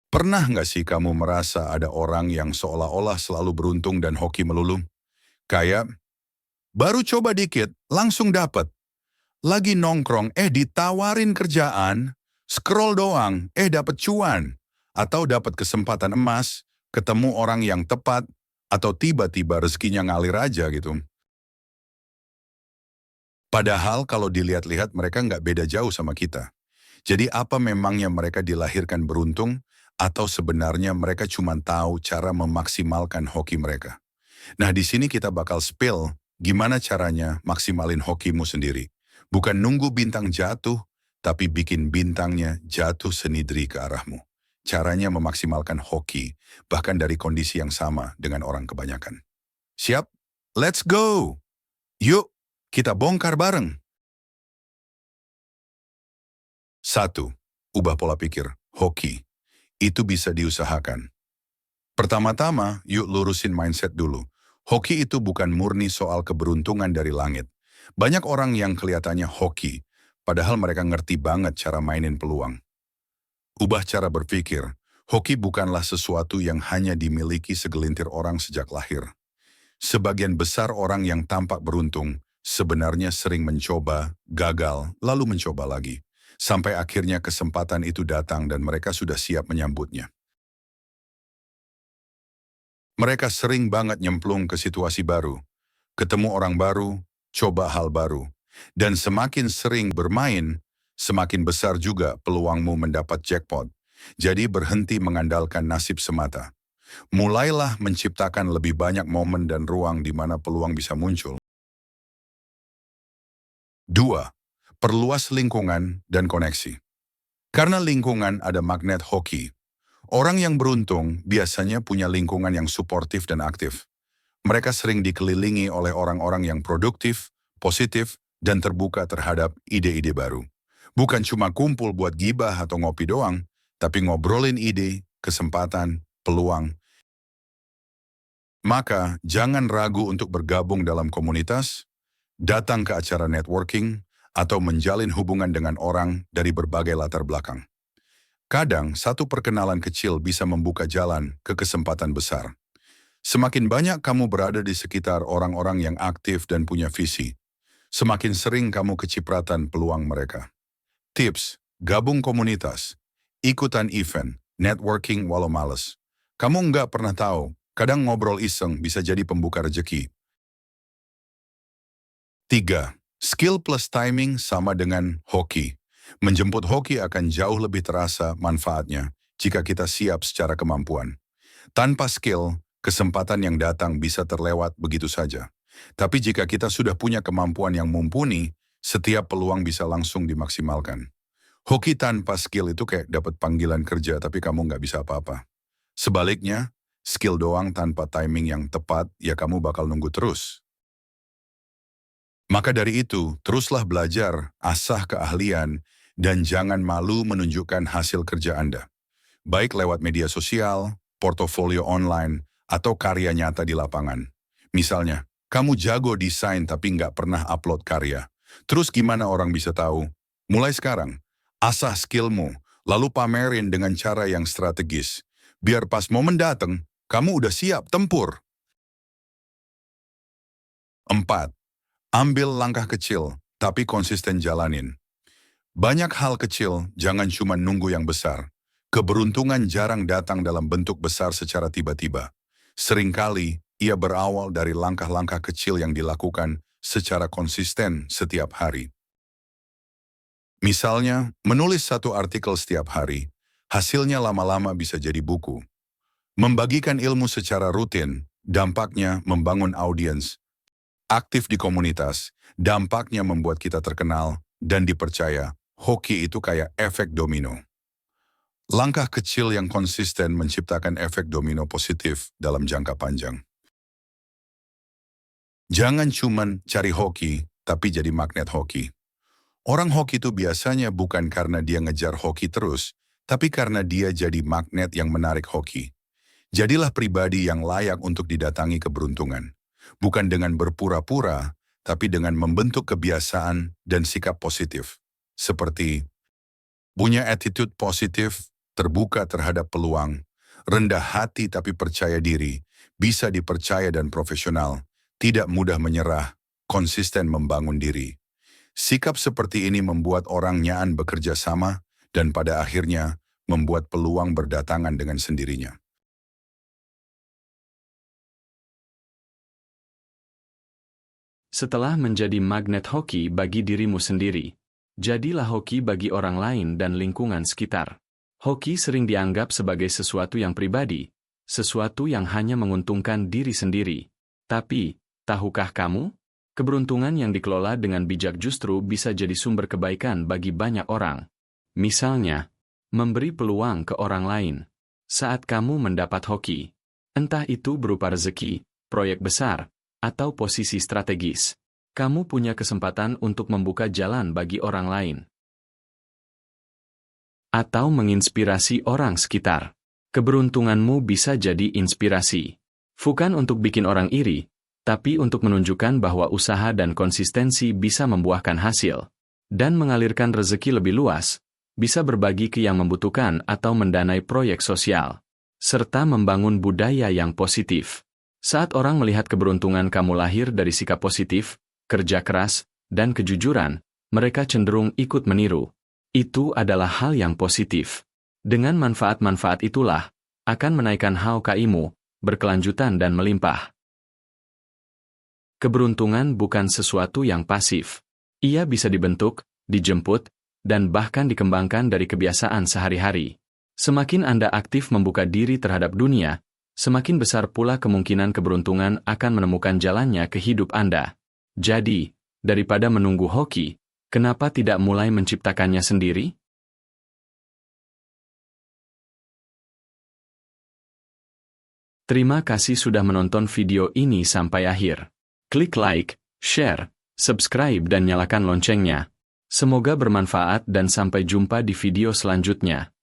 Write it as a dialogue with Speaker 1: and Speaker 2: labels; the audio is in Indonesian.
Speaker 1: Pernah nggak sih kamu merasa ada orang yang seolah-olah selalu beruntung dan hoki melulu? Kayak, baru coba dikit, langsung dapet. Lagi nongkrong, ditawarin kerjaan, scroll doang, dapet cuan. Atau dapat kesempatan emas, ketemu orang yang tepat, atau tiba-tiba rezekinya ngalir aja gitu. Padahal kalau dilihat-lihat mereka nggak beda jauh sama kita. Jadi apa memangnya mereka dilahirkan beruntung, atau sebenarnya mereka cuma tahu cara memaksimalkan hoki mereka? Nah, di sini kita bakal spill gimana caranya maksimalin hokimu sendiri. Bukan nunggu bintang jatuh, tapi bikin bintangnya jatuh senidri ke arahmu. Caranya memaksimalkan hoki, bahkan dari kondisi yang sama dengan orang kebanyakan. Siap? Let's go! Yuk, kita bongkar bareng. 1. Ubah pola pikir. Hoki. Itu bisa diusahakan. Pertama-tama, yuk lurusin mindset dulu. Hoki itu bukan murni soal keberuntungan dari langit. Banyak orang yang kelihatannya hoki, padahal mereka ngerti banget cara mainin peluang. Ubah cara berpikir. Hoki bukanlah sesuatu yang hanya dimiliki segelintir orang sejak lahir. Sebagian besar orang yang tampak beruntung, sebenarnya sering mencoba, gagal, lalu mencoba lagi. Sampai akhirnya kesempatan itu datang dan mereka sudah siap menyambutnya. Mereka sering banget nyemplung ke situasi baru, ketemu orang baru, coba hal baru. Dan semakin sering bermain, semakin besar juga peluangmu mendapat jackpot. Jadi berhenti mengandalkan nasib semata. Mulailah menciptakan lebih banyak momen dan ruang di mana peluang bisa muncul. 2. Perluas lingkungan dan koneksi. Karena lingkungan ada magnet hoki. Orang yang beruntung biasanya punya lingkungan yang suportif dan aktif. Mereka sering dikelilingi oleh orang-orang yang produktif, positif, dan terbuka terhadap ide-ide baru. Bukan cuma kumpul buat gibah atau ngopi doang, tapi ngobrolin ide, kesempatan, peluang. Maka jangan ragu untuk bergabung dalam komunitas, datang ke acara networking, atau menjalin hubungan dengan orang dari berbagai latar belakang. Kadang satu perkenalan kecil bisa membuka jalan ke kesempatan besar. Semakin banyak kamu berada di sekitar orang-orang yang aktif dan punya visi, semakin sering kamu kecipratan peluang mereka. Tips, gabung komunitas, ikutan event, networking walau males. Kamu nggak pernah tahu, kadang ngobrol iseng bisa jadi pembuka rejeki. 3. Skill plus timing sama dengan hoki. Menjemput hoki akan jauh lebih terasa manfaatnya jika kita siap secara kemampuan. Tanpa skill, kesempatan yang datang bisa terlewat begitu saja. Tapi jika kita sudah punya kemampuan yang mumpuni, setiap peluang bisa langsung dimaksimalkan. Hoki tanpa skill itu kayak dapat panggilan kerja tapi kamu nggak bisa apa-apa. Sebaliknya, skill doang tanpa timing yang tepat, ya kamu bakal nunggu terus. Maka dari itu, teruslah belajar, asah keahlian, dan jangan malu menunjukkan hasil kerja Anda. Baik lewat media sosial, portofolio online, atau karya nyata di lapangan. Misalnya, kamu jago desain tapi nggak pernah upload karya. Terus gimana orang bisa tahu? Mulai sekarang, asah skillmu, lalu pamerin dengan cara yang strategis. Biar pas momen datang, kamu udah siap tempur. 4. Ambil langkah kecil, tapi konsisten jalanin. Banyak hal kecil, jangan cuma nunggu yang besar. Keberuntungan jarang datang dalam bentuk besar secara tiba-tiba. Seringkali, ia berawal dari langkah-langkah kecil yang dilakukan secara konsisten setiap hari. Misalnya, menulis satu artikel setiap hari, hasilnya lama-lama bisa jadi buku. Membagikan ilmu secara rutin, dampaknya membangun audiens. Aktif di komunitas, dampaknya membuat kita terkenal dan dipercaya. Hoki itu kayak efek domino. Langkah kecil yang konsisten menciptakan efek domino positif dalam jangka panjang. Jangan cuman cari hoki, tapi jadi magnet hoki. Orang hoki itu biasanya bukan karena dia ngejar hoki terus, tapi karena dia jadi magnet yang menarik hoki. Jadilah pribadi yang layak untuk didatangi keberuntungan. Bukan dengan berpura-pura, tapi dengan membentuk kebiasaan dan sikap positif. Seperti punya attitude positif, terbuka terhadap peluang, rendah hati tapi percaya diri, bisa dipercaya dan profesional, tidak mudah menyerah, konsisten membangun diri. Sikap seperti ini membuat orang nyaan bekerja sama dan pada akhirnya membuat peluang berdatangan dengan sendirinya.
Speaker 2: Setelah menjadi magnet hoki bagi dirimu sendiri, jadilah hoki bagi orang lain dan lingkungan sekitar. Hoki sering dianggap sebagai sesuatu yang pribadi, sesuatu yang hanya menguntungkan diri sendiri. Tapi, tahukah kamu? Keberuntungan yang dikelola dengan bijak justru bisa jadi sumber kebaikan bagi banyak orang. Misalnya, memberi peluang ke orang lain. Saat kamu mendapat hoki, entah itu berupa rezeki, proyek besar, atau posisi strategis, kamu punya kesempatan untuk membuka jalan bagi orang lain. Atau menginspirasi orang sekitar. Keberuntunganmu bisa jadi inspirasi. Bukan untuk bikin orang iri, tapi untuk menunjukkan bahwa usaha dan konsistensi bisa membuahkan hasil. Dan mengalirkan rezeki lebih luas, bisa berbagi ke yang membutuhkan atau mendanai proyek sosial. Serta membangun budaya yang positif. Saat orang melihat keberuntungan kamu lahir dari sikap positif, kerja keras, dan kejujuran, mereka cenderung ikut meniru. Itu adalah hal yang positif. Dengan manfaat-manfaat itulah, akan menaikkan HOKI-mu, berkelanjutan dan melimpah. Keberuntungan bukan sesuatu yang pasif. Ia bisa dibentuk, dijemput, dan bahkan dikembangkan dari kebiasaan sehari-hari. Semakin Anda aktif membuka diri terhadap dunia, semakin besar pula kemungkinan keberuntungan akan menemukan jalannya ke hidup Anda. Jadi, daripada menunggu hoki, kenapa tidak mulai menciptakannya sendiri? Terima kasih sudah menonton video ini sampai akhir. Klik like, share, subscribe dan nyalakan loncengnya. Semoga bermanfaat dan sampai jumpa di video selanjutnya.